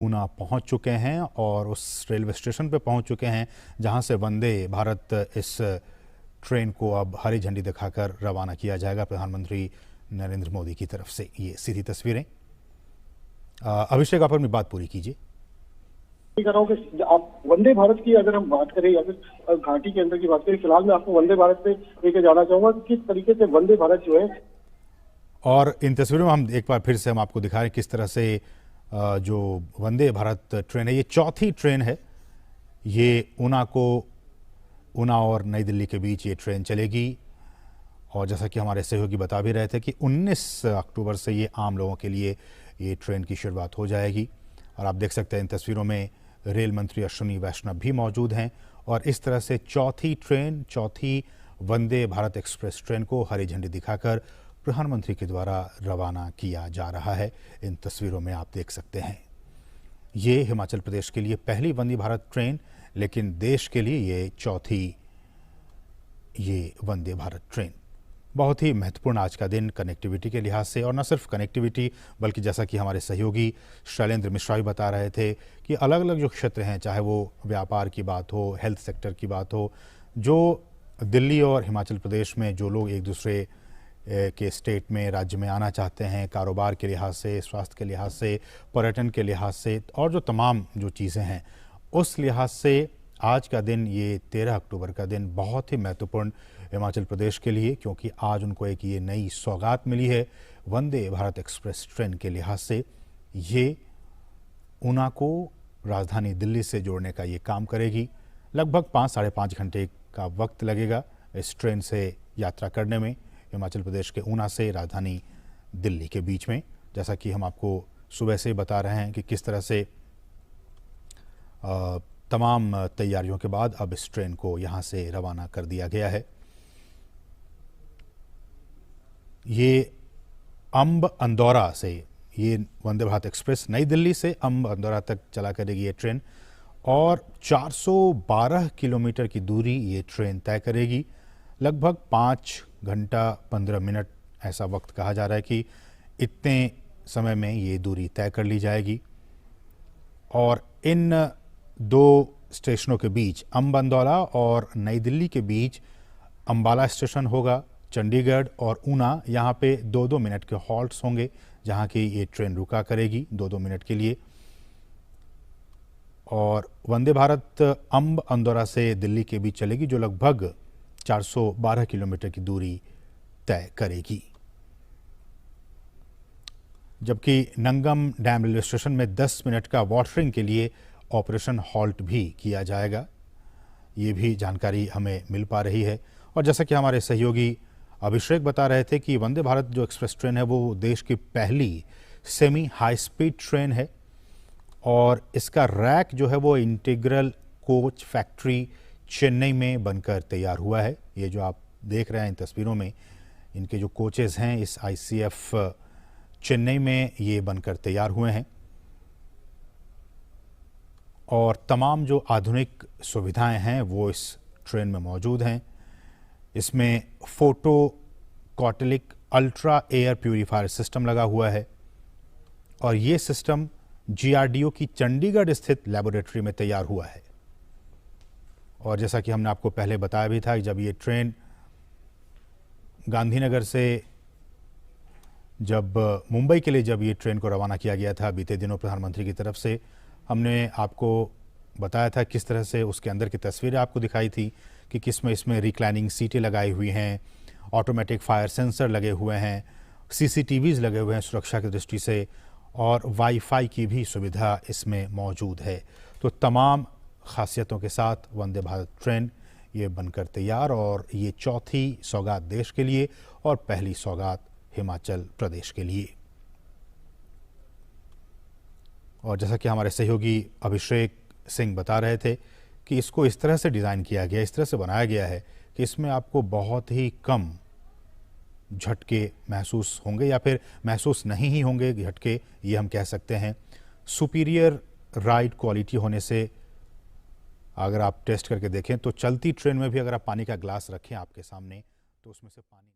ऊना पहुंच चुके हैं और उस रेलवे स्टेशन पे पहुंच चुके हैं जहां से वंदे भारत इस ट्रेन को अब हरी झंडी दिखाकर रवाना किया जाएगा प्रधानमंत्री नरेंद्र मोदी की तरफ से। ये सीधी तस्वीरें। अभिषेक, आप अपनी बात पूरी कीजिए। कर रहा हूँ कि आप वंदे भारत की अगर हम बात करें या फिर घाटी के अंदर की बात करें, फिलहाल मैं आपको वंदे भारत पे लेके जाना चाहूंगा कि किस तरीके से वंदे भारत जो है। और इन तस्वीरों में हम एक बार फिर से हम आपको दिखा रहे हैं किस तरह से जो वंदे भारत ट्रेन है, ये चौथी ट्रेन है। ये ऊना और नई दिल्ली के बीच ये ट्रेन चलेगी। और जैसा कि हमारे सहयोगी बता भी रहे थे कि 19 अक्टूबर से ये आम लोगों के लिए ये ट्रेन की शुरुआत हो जाएगी। और आप देख सकते हैं इन तस्वीरों में रेल मंत्री अश्विनी वैष्णव भी मौजूद हैं। और इस तरह से चौथी वंदे भारत एक्सप्रेस ट्रेन को हरी झंडी दिखाकर प्रधानमंत्री के द्वारा रवाना किया जा रहा है। इन तस्वीरों में आप देख सकते हैं ये हिमाचल प्रदेश के लिए पहली वंदे भारत ट्रेन, लेकिन देश के लिए ये चौथी ये वंदे भारत ट्रेन। बहुत ही महत्वपूर्ण आज का दिन कनेक्टिविटी के लिहाज से, और न सिर्फ कनेक्टिविटी बल्कि जैसा कि हमारे सहयोगी शैलेंद्र मिश्रा भी बता रहे थे कि अलग अलग जो क्षेत्र हैं, चाहे वो व्यापार की बात हो, हेल्थ सेक्टर की बात हो, जो दिल्ली और हिमाचल प्रदेश में जो लोग एक दूसरे के स्टेट में, राज्य में आना चाहते हैं, कारोबार के लिहाज से, स्वास्थ्य के लिहाज से, पर्यटन के लिहाज से, और जो तमाम जो चीज़ें हैं उस लिहाज से आज का दिन, ये 13 अक्टूबर का दिन बहुत ही महत्वपूर्ण हिमाचल प्रदेश के लिए, क्योंकि आज उनको एक ये नई सौगात मिली है वंदे भारत एक्सप्रेस ट्रेन के लिहाज से। ये ऊना को राजधानी दिल्ली से जोड़ने का ये काम करेगी। लगभग 5-5.5 घंटे का वक्त लगेगा इस ट्रेन से यात्रा करने में, हिमाचल प्रदेश के ऊना से राजधानी दिल्ली के बीच में। जैसा कि हम आपको सुबह से बता रहे हैं कि किस तरह से तमाम तैयारियों के बाद अब इस ट्रेन को यहाँ से रवाना कर दिया गया है। ये अंब अंदौरा से, ये वंदे भारत एक्सप्रेस नई दिल्ली से अंब अंदौरा तक चला करेगी ये ट्रेन, और 412 किलोमीटर की दूरी ये ट्रेन तय करेगी। लगभग 5 घंटा 15 मिनट ऐसा वक्त कहा जा रहा है कि इतने समय में ये दूरी तय कर ली जाएगी। और इन दो स्टेशनों के बीच, अंब अंदौरा और नई दिल्ली के बीच अंबाला स्टेशन होगा, चंडीगढ़ और ऊना, यहाँ पे 2-2 मिनट के हॉल्ट्स होंगे जहाँ की ये ट्रेन रुका करेगी 2-2 मिनट के लिए। और वंदे भारत अंब अंदौरा से दिल्ली के बीच चलेगी, जो लगभग 412 किलोमीटर की दूरी तय करेगी। जबकि नंगम डैम रेलवे स्टेशन में 10 मिनट का वाटरिंग के लिए ऑपरेशन हॉल्ट भी किया जाएगा। ये भी जानकारी हमें मिल पा रही है। और जैसा कि हमारे सहयोगी अभिषेक बता रहे थे कि वंदे भारत जो एक्सप्रेस ट्रेन है वो देश की पहली सेमी हाई स्पीड ट्रेन है, और इसका रैक जो है वो इंटीग्रल कोच फैक्ट्री चेन्नई में बनकर तैयार हुआ है। ये जो आप देख रहे हैं इन तस्वीरों में, इनके जो कोचेज़ हैं इस आईसीएफ चेन्नई में ये बनकर तैयार हुए हैं। और तमाम जो आधुनिक सुविधाएं हैं वो इस ट्रेन में मौजूद हैं। इसमें photocatalytic ultra air purifier system लगा हुआ है, और ये सिस्टम जीआरडीओ की चंडीगढ़ स्थित लेबोरेटरी में तैयार हुआ है। और जैसा कि हमने आपको पहले बताया भी था, जब ये ट्रेन गांधीनगर से जब मुंबई के लिए जब ये ट्रेन को रवाना किया गया था बीते दिनों प्रधानमंत्री की तरफ से, हमने आपको बताया था किस तरह से उसके अंदर की तस्वीरें आपको दिखाई थी कि इसमें रिक्लाइनिंग सीटें लगाई हुई हैं, ऑटोमेटिक फायर सेंसर लगे हुए हैं, सीसीटीवीज़ लगे हुए हैं सुरक्षा की दृष्टि से, और वाईफाई की भी सुविधा इसमें मौजूद है। तो तमाम खासियतों के साथ वंदे भारत ट्रेन ये बनकर तैयार, और ये चौथी सौगात देश के लिए और पहली सौगात हिमाचल प्रदेश के लिए। और जैसा कि हमारे सहयोगी अभिषेक सिंह बता रहे थे कि इसको इस तरह से डिज़ाइन किया गया, इस तरह से बनाया गया है कि इसमें आपको बहुत ही कम झटके महसूस होंगे, या फिर महसूस नहीं ही होंगे झटके, ये हम कह सकते हैं। सुपीरियर राइड क्वालिटी होने से अगर आप टेस्ट करके देखें तो चलती ट्रेन में भी अगर आप पानी का ग्लास रखें आपके सामने तो उसमें से पानी